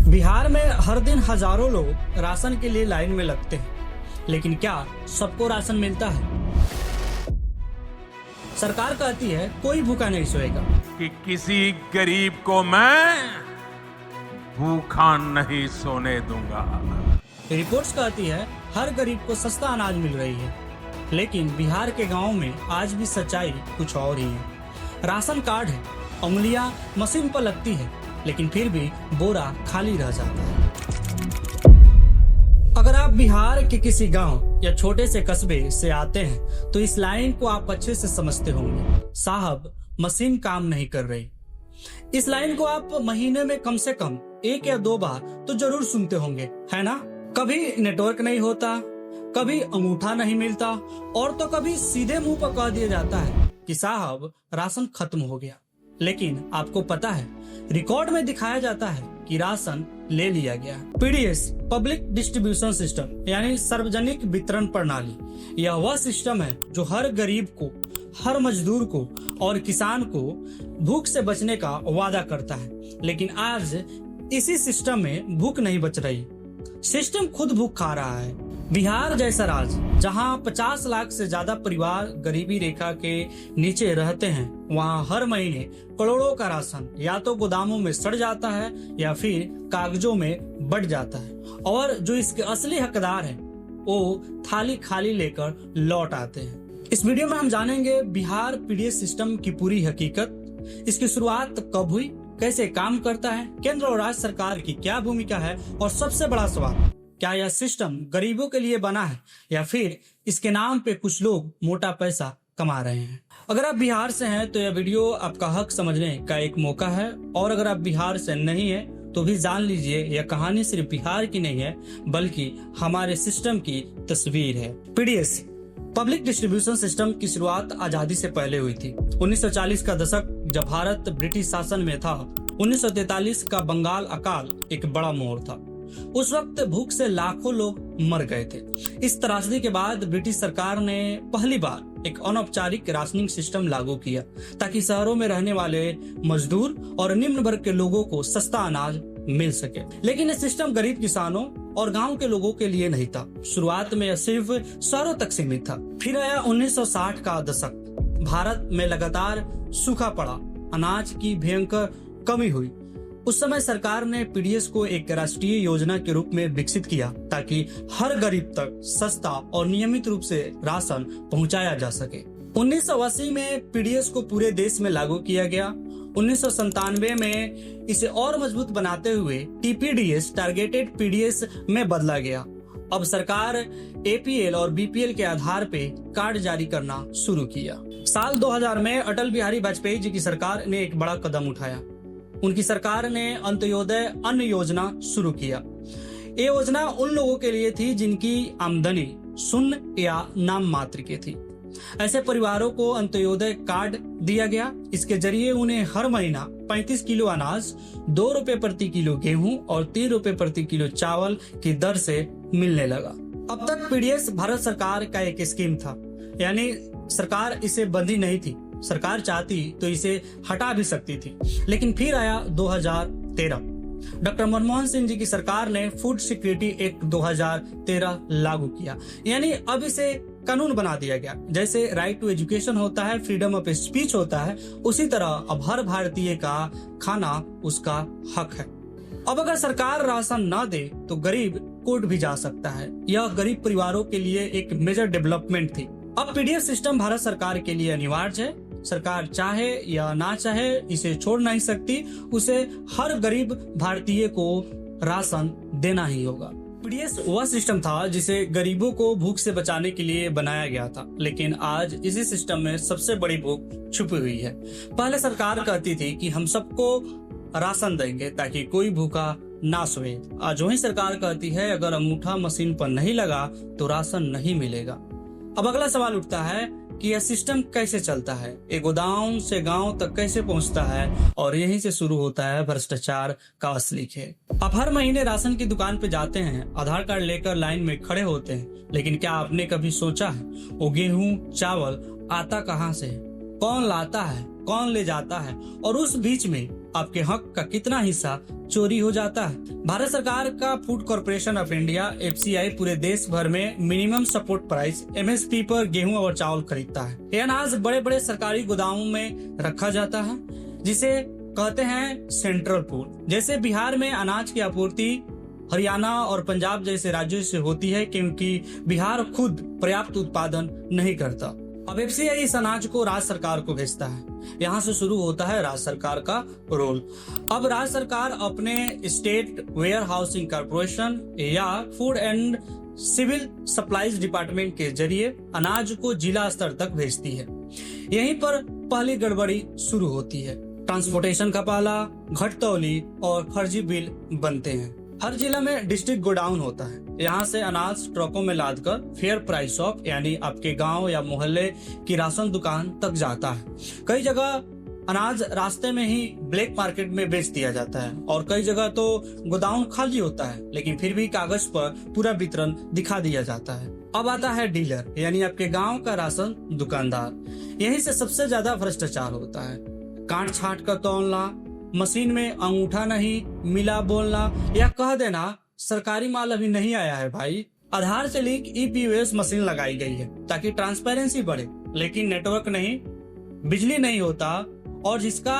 बिहार में हर दिन हजारों लोग राशन के लिए लाइन में लगते हैं, लेकिन क्या सबको राशन मिलता है? सरकार कहती है कोई भूखा नहीं सोएगा कि किसी गरीब को मैं भूखा नहीं सोने दूंगा। रिपोर्ट्स कहती है हर गरीब को सस्ता अनाज मिल रही है, लेकिन बिहार के गांव में आज भी सच्चाई कुछ और ही है। राशन कार्ड है, उंगलियां मशीन पर लगती है, लेकिन फिर भी बोरा खाली रह जाता है। अगर आप बिहार के किसी गांव या छोटे से कस्बे से आते हैं तो इस लाइन को आप अच्छे से समझते होंगे। साहब, मशीन काम नहीं कर रही। इस लाइन को आप महीने में कम से कम 1 या 2 बार तो जरूर सुनते होंगे, है ना? कभी नेटवर्क नहीं होता, कभी अंगूठा नहीं मिलता, और तो कभी सीधे मुंह पर कह दिया जाता है कि साहब राशन खत्म हो गया। लेकिन आपको पता है, रिकॉर्ड में दिखाया जाता है कि राशन ले लिया गया। पीडीएस, पब्लिक डिस्ट्रीब्यूशन सिस्टम, यानी सार्वजनिक वितरण प्रणाली, यह वह सिस्टम है जो हर गरीब को, हर मजदूर को और किसान को भूख से बचने का वादा करता है। लेकिन आज इसी सिस्टम में भूख नहीं बच रही, सिस्टम खुद भूख खा रहा है। बिहार जैसा राज्य जहां 50 लाख से ज्यादा परिवार गरीबी रेखा के नीचे रहते हैं, वहां हर महीने करोड़ों का राशन या तो गोदामों में सड़ जाता है या फिर कागजों में बढ़ जाता है, और जो इसके असली हकदार हैं वो थाली खाली लेकर लौट आते हैं। इस वीडियो में हम जानेंगे बिहार पीडीएस सिस्टम की पूरी हकीकत, इसकी शुरुआत कब हुई, कैसे काम करता है, केंद्र और राज्य सरकार की क्या भूमिका है, और सबसे बड़ा सवाल, क्या यह सिस्टम गरीबों के लिए बना है या फिर इसके नाम पे कुछ लोग मोटा पैसा कमा रहे हैं। अगर आप बिहार से हैं तो यह वीडियो आपका हक समझने का एक मौका है, और अगर आप बिहार से नहीं है तो भी जान लीजिए यह कहानी सिर्फ बिहार की नहीं है, बल्कि हमारे सिस्टम की तस्वीर है। पीडीएस, पब्लिक डिस्ट्रीब्यूशन सिस्टम की शुरुआत आजादी से पहले हुई थी। 1940 का दशक जब भारत ब्रिटिश शासन में था, 1943 का बंगाल अकाल एक बड़ा मोड़ था। उस वक्त भूख से लाखों लोग मर गए थे। इस त्रासदी के बाद ब्रिटिश सरकार ने पहली बार एक अनौपचारिक राशनिंग सिस्टम लागू किया, ताकि शहरों में रहने वाले मजदूर और निम्न वर्ग के लोगों को सस्ता अनाज मिल सके। लेकिन यह सिस्टम गरीब किसानों और गांव के लोगों के लिए नहीं था। शुरुआत में यह सिर्फ शहरों तक सीमित था। फिर आया 1960 का दशक। भारत में लगातार सूखा पड़ा, अनाज की भयंकर कमी हुई। उस समय सरकार ने पीडीएस को एक राष्ट्रीय योजना के रूप में विकसित किया, ताकि हर गरीब तक सस्ता और नियमित रूप से राशन पहुंचाया जा सके। 1980 में पीडीएस को पूरे देश में लागू किया गया। 1997 में इसे और मजबूत बनाते हुए टीपीडीएस, टारगेटेड पीडीएस में बदला गया। अब सरकार एपीएल और बीपीएल के आधार पे कार्ड जारी करना शुरू किया। साल 2000 में अटल बिहारी वाजपेयी जी की सरकार ने एक बड़ा कदम उठाया। उनकी सरकार ने अंत्योदय अन्न योजना शुरू किया। ये योजना उन लोगों के लिए थी जिनकी आमदनी शून्य या नाम मात्र की थी। ऐसे परिवारों को अंत्योदय कार्ड दिया गया। इसके जरिए उन्हें हर महीना 35 किलो अनाज, 2 रुपए प्रति किलो गेहूं और 3 रुपए प्रति किलो चावल की दर से मिलने लगा। अब तक पीडीएस भारत सरकार का एक स्कीम था, यानी सरकार इसे बंदी नहीं थी। सरकार चाहती तो इसे हटा भी सकती थी। लेकिन फिर आया 2013। डॉक्टर मनमोहन सिंह जी की सरकार ने फूड सिक्योरिटी एक्ट 2013 लागू किया, यानी अब इसे कानून बना दिया गया। जैसे राइट टू एजुकेशन होता है, फ्रीडम ऑफ स्पीच होता है, उसी तरह अब हर भारतीय का खाना उसका हक है। अब अगर सरकार राशन न दे तो गरीब कोर्ट भी जा सकता है। यह गरीब परिवारों के लिए एक मेजर डेवलपमेंट थी। अब पीडीएस सिस्टम भारत सरकार के लिए अनिवार्य है। सरकार चाहे या ना चाहे इसे छोड़ नहीं सकती। उसे हर गरीब भारतीय को राशन देना ही होगा। पीडीएस वह सिस्टम था जिसे गरीबों को भूख से बचाने के लिए बनाया गया था, लेकिन आज इसी सिस्टम में सबसे बड़ी भूख छुपी हुई है। पहले सरकार कहती थी कि हम सबको राशन देंगे ताकि कोई भूखा ना सोए। आज वही सरकार कहती है अगर अंगूठा मशीन पर नहीं लगा तो राशन नहीं मिलेगा। अब अगला सवाल उठता है कि यह सिस्टम कैसे चलता है, एक गोदाम से गांव तक कैसे पहुंचता है, और यहीं से शुरू होता है भ्रष्टाचार का असली खेल। आप हर महीने राशन की दुकान पे जाते हैं, आधार कार्ड लेकर लाइन में खड़े होते हैं, लेकिन क्या आपने कभी सोचा है वो गेहूं, चावल आता कहां से है? कौन लाता है, कौन ले जाता है और उस बीच में आपके हक का कितना हिस्सा चोरी हो जाता है। भारत सरकार का food corporation of India FCI पूरे देश भर में मिनिमम सपोर्ट प्राइस MSP पर गेहूं और चावल खरीदता है। यह अनाज बड़े बड़े सरकारी गोदामों में रखा जाता है जिसे कहते हैं सेंट्रल पूल। जैसे बिहार में अनाज की आपूर्ति हरियाणा और पंजाब जैसे राज्यों से होती है क्योंकि बिहार खुद पर्याप्त उत्पादन नहीं करता। अब FCI इस अनाज को राज्य सरकार को भेजता है। यहाँ से शुरू होता है राज्य सरकार का रोल। अब राज्य सरकार अपने स्टेट वेयर हाउसिंग कॉर्पोरेशन या food and civil supplies department के जरिए अनाज को जिला स्तर तक भेजती है। यहीं पर पहली गड़बड़ी शुरू होती है। ट्रांसपोर्टेशन का पाला, घटतौली और फर्जी बिल बनते हैं। हर जिला में डिस्ट्रिक्ट गोडाउन होता है। यहाँ से अनाज ट्रकों में लादकर फेयर प्राइस ऑफ यानी आपके गांव या मोहल्ले की राशन दुकान तक जाता है। कई जगह अनाज रास्ते में ही ब्लैक मार्केट में बेच दिया जाता है और कई जगह तो गोदाउन खाली होता है लेकिन फिर भी कागज पर पूरा वितरण दिखा दिया जाता है। अब आता है डीलर यानी आपके गांव का राशन दुकानदार। यहीं से सबसे ज्यादा भ्रष्टाचार होता है। काट छाट कर तौलना, मशीन में अंगूठा नहीं मिला बोलना या कह देना सरकारी माल अभी नहीं आया है भाई। आधार से लिंक EPOS मशीन लगाई गई है ताकि ट्रांसपेरेंसी बढ़े, लेकिन नेटवर्क नहीं, बिजली नहीं होता और जिसका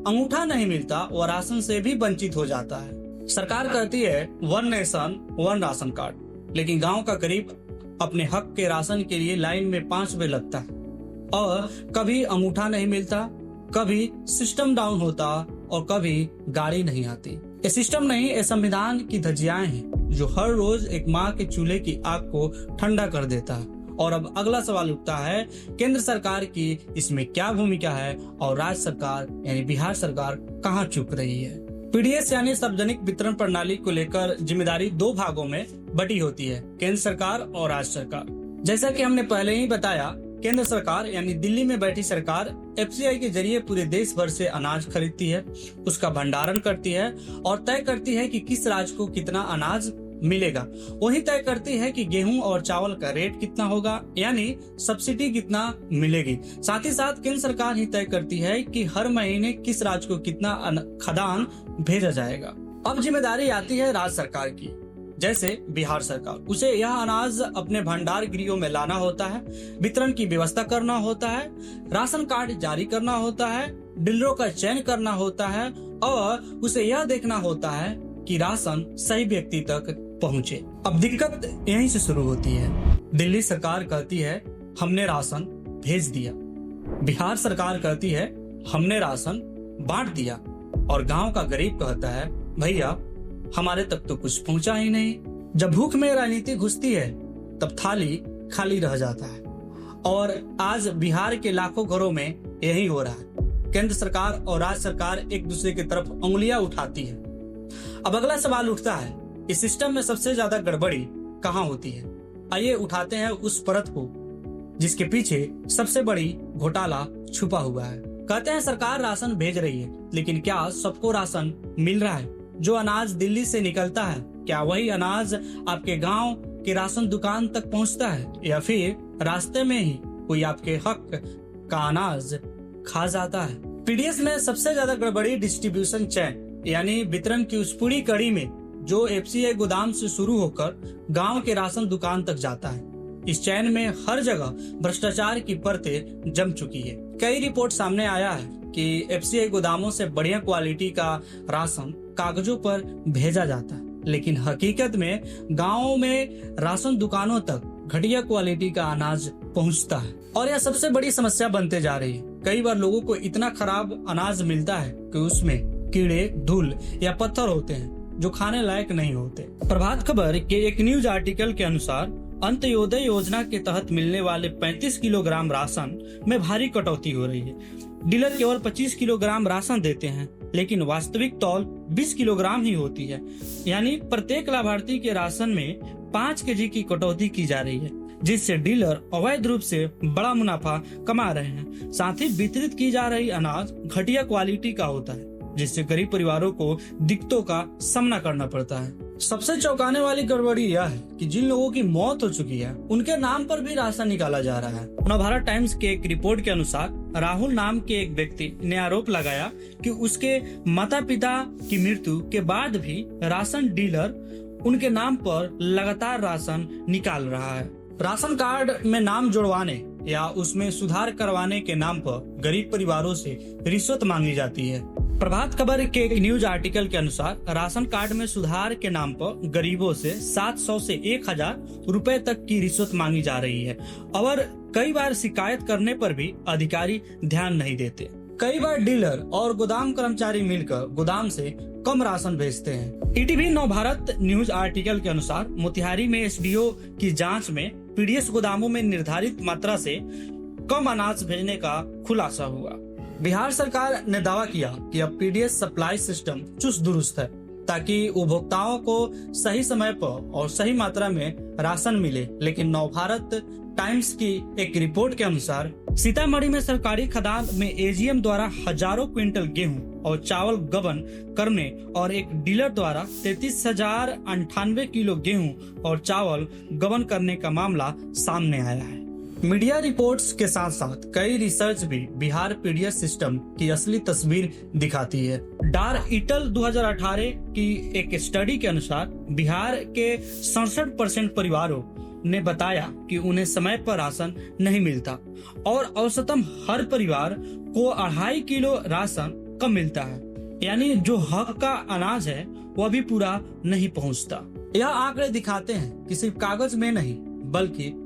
अंगूठा नहीं मिलता वो राशन से भी वंचित हो जाता है। सरकार कहती है 1 नेशन 1 राशन कार्ड, लेकिन गांव का गरीब अपने हक के राशन के लिए लाइन में 5 बजे लगता है और कभी अंगूठा नहीं मिलता, कभी सिस्टम डाउन होता और कभी गाड़ी नहीं आती। ये सिस्टम नहीं, ये संविधान की धज्जियाएं हैं जो हर रोज एक माँ के चूल्हे की आग को ठंडा कर देता है। और अब अगला सवाल उठता है, केंद्र सरकार की इसमें क्या भूमिका है और राज्य सरकार यानी बिहार सरकार कहाँ चुक रही है। PDS यानी सार्वजनिक वितरण प्रणाली को लेकर जिम्मेदारी 2 भागों में बटी होती है, केंद्र सरकार और राज्य सरकार। जैसा कि हमने पहले ही बताया, केंद्र सरकार यानी दिल्ली में बैठी सरकार FCI के जरिए पूरे देश भर से अनाज खरीदती है, उसका भंडारण करती है और तय करती है कि किस राज्य को कितना अनाज मिलेगा। वही तय करती है कि गेहूं और चावल का रेट कितना होगा यानी सब्सिडी कितना मिलेगी। साथ ही साथ केंद्र सरकार ही तय करती है कि हर महीने किस राज्य को कितना खाद्यान्न भेजा जाएगा। अब जिम्मेदारी आती है राज्य सरकार की। जैसे बिहार सरकार, उसे यह अनाज अपने भंडार गृहों में लाना होता है, वितरण की व्यवस्था करना होता है, राशन कार्ड जारी करना होता है, डीलरों का चयन करना होता है और उसे यह देखना होता है कि राशन सही व्यक्ति तक पहुंचे। अब दिक्कत यहीं से शुरू होती है। दिल्ली सरकार कहती है हमने राशन भेज दिया, बिहार सरकार कहती है हमने राशन बांट दिया और गांव का गरीब कहता है भैया हमारे तक तो कुछ पहुंचा ही नहीं। जब भूख में राजनीति घुसती है तब थाली खाली रह जाता है और आज बिहार के लाखों घरों में यही हो रहा है। केंद्र सरकार और राज्य सरकार एक दूसरे की तरफ उंगलियां उठाती है। अब अगला सवाल उठता है, इस सिस्टम में सबसे ज्यादा गड़बड़ी कहाँ होती है? आइए उठाते हैं उस परत को जिसके पीछे सबसे बड़ी घोटाला छुपा हुआ है। कहते हैं सरकार राशन भेज रही है, लेकिन क्या सबको राशन मिल रहा है? जो अनाज दिल्ली से निकलता है क्या वही अनाज आपके गांव के राशन दुकान तक पहुंचता है या फिर रास्ते में ही कोई आपके हक का अनाज खा जाता है? PDS में सबसे ज्यादा गड़बड़ी डिस्ट्रीब्यूशन चेन यानी वितरण की उस पूरी कड़ी में जो FCI गोदाम से शुरू होकर गांव के राशन दुकान तक जाता है। इस चैन में हर जगह भ्रष्टाचार की परतें जम चुकी है। कई रिपोर्ट सामने आया है कि FCI गोदामों से बढ़िया क्वालिटी का राशन कागजों पर भेजा जाता है, लेकिन हकीकत में गांवों में राशन दुकानों तक घटिया क्वालिटी का अनाज पहुंचता है और यह सबसे बड़ी समस्या बनते जा रही है। कई बार लोगों को इतना खराब अनाज मिलता है कि उसमें कीड़े, धूल या पत्थर होते हैं जो खाने लायक नहीं होते। प्रभात खबर के एक न्यूज आर्टिकल के अनुसार अंत्योदय योजना के तहत मिलने वाले 35 किलोग्राम राशन में भारी कटौती हो रही है। डीलर केवल 25 किलोग्राम राशन देते हैं, लेकिन वास्तविक तौल 20 किलोग्राम ही होती है। यानी प्रत्येक लाभार्थी के राशन में 5 kg की कटौती की जा रही है, जिससे डीलर अवैध रूप से बड़ा मुनाफा कमा रहे हैं। साथ ही वितरित की जा रही अनाज घटिया क्वालिटी का होता है। जिससे गरीब परिवारों को दिक्कतों का सामना करना पड़ता है। सबसे चौंकाने वाली गड़बड़ी यह है कि जिन लोगों की मौत हो चुकी है उनके नाम पर भी राशन निकाला जा रहा है। नवभारत टाइम्स के एक रिपोर्ट के अनुसार राहुल नाम के एक व्यक्ति ने आरोप लगाया कि उसके माता पिता की मृत्यु के बाद भी राशन डीलर उनके नाम पर लगातार राशन निकाल रहा है। राशन कार्ड में नाम जुड़वाने या उसमें सुधार करवाने के नाम पर गरीब परिवारों से रिश्वत मांगी जाती है। प्रभात खबर के एक न्यूज आर्टिकल के अनुसार राशन कार्ड में सुधार के नाम पर गरीबों से 700 से 1000 रुपए तक की रिश्वत मांगी जा रही है और कई बार शिकायत करने पर भी अधिकारी ध्यान नहीं देते। कई बार डीलर और गोदाम कर्मचारी मिलकर गोदाम से कम राशन भेजते हैं। ईटीवी नवभारत न्यूज आर्टिकल के अनुसार मोतिहारी में एसडीओ की जांच में पीडीएस गोदामों में निर्धारित मात्रा से कम अनाज भेजने का खुलासा हुआ। बिहार सरकार ने दावा किया कि अब पीडीएस सप्लाई सिस्टम चुस्त दुरुस्त है ताकि उपभोक्ताओं को सही समय पर और सही मात्रा में राशन मिले, लेकिन नवभारत टाइम्स की एक रिपोर्ट के अनुसार सीतामढ़ी में सरकारी खदान में एजीएम द्वारा हजारों क्विंटल गेहूं और चावल गबन करने और एक डीलर द्वारा 33,098 किलो गेहूं और चावल गबन करने का मामला सामने आया है। मीडिया रिपोर्ट्स के साथ साथ कई रिसर्च भी बिहार पीडीएस सिस्टम की असली तस्वीर दिखाती है। डार इटल 2018 की एक स्टडी के अनुसार बिहार के 67% परिवारों ने बताया कि उन्हें समय पर राशन नहीं मिलता और औसतन हर परिवार को 2.5 किलो राशन कम मिलता है, यानी जो हक का अनाज है वह भी पूरा नहीं पहुंचता। यह आंकड़े दिखाते हैं कि सिर्फ कागज में नहीं बल्कि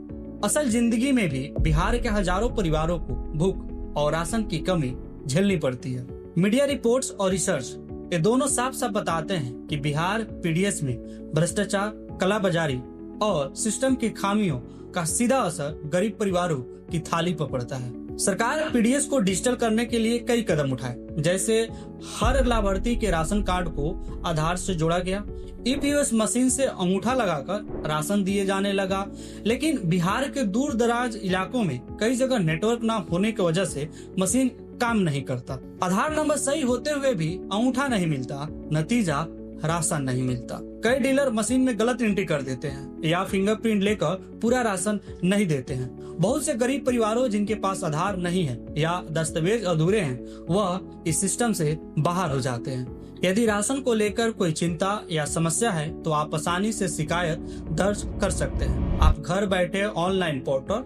असल जिंदगी में भी बिहार के हजारों परिवारों को भूख और राशन की कमी झेलनी पड़ती है। मीडिया रिपोर्ट्स और रिसर्च ये दोनों साफ साफ बताते हैं कि बिहार पीडीएस में भ्रष्टाचार, कालाबाजारी और सिस्टम की खामियों का सीधा असर गरीब परिवारों की थाली पर पड़ता है। सरकार पीडीएस को डिजिटल करने के लिए कई कदम उठाए, जैसे हर लाभार्थी के राशन कार्ड को आधार से जोड़ा गया, ईपीओएस मशीन से अंगूठा लगाकर राशन दिए जाने लगा। लेकिन बिहार के दूर दराज इलाकों में कई जगह नेटवर्क न होने की वजह से मशीन काम नहीं करता। आधार नंबर सही होते हुए भी अंगूठा नहीं मिलता, नतीजा राशन नहीं मिलता। कई डीलर मशीन में गलत एंट्री कर देते हैं या फिंगरप्रिंट लेकर पूरा राशन नहीं देते हैं। बहुत से गरीब परिवारों जिनके पास आधार नहीं है या दस्तावेज अधूरे हैं, वह इस सिस्टम से बाहर हो जाते हैं। यदि राशन को लेकर कोई चिंता या समस्या है तो आप आसानी से शिकायत दर्ज कर सकते हैं। आप घर बैठे ऑनलाइन पोर्टल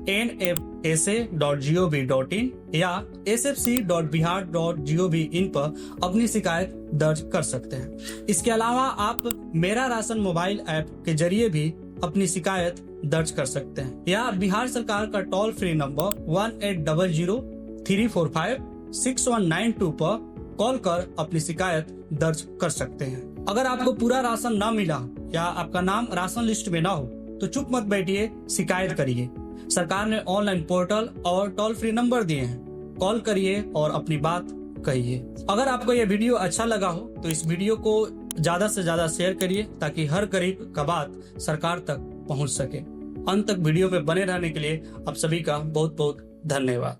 nfsa.gov.in या sfc.bihar.gov.in पर अपनी शिकायत दर्ज कर सकते हैं। इसके अलावा आप मेरा राशन मोबाइल ऐप के जरिए भी अपनी शिकायत दर्ज कर सकते हैं या बिहार सरकार का टोल फ्री नंबर 1800-345-6192 पर कॉल कर अपनी शिकायत दर्ज कर सकते हैं। अगर आपको पूरा राशन न मिला या आपका नाम राशन लिस्ट में न हो तो चुप मत बैठिए, शिकायत करिए। सरकार ने ऑनलाइन पोर्टल और टोल फ्री नंबर दिए हैं, कॉल करिए और अपनी बात कहिए। अगर आपको यह वीडियो अच्छा लगा हो तो इस वीडियो को ज्यादा से ज्यादा शेयर करिए ताकि हर गरीब का बात सरकार तक पहुंच सके। अंत तक वीडियो पे बने रहने के लिए आप सभी का बहुत बहुत धन्यवाद।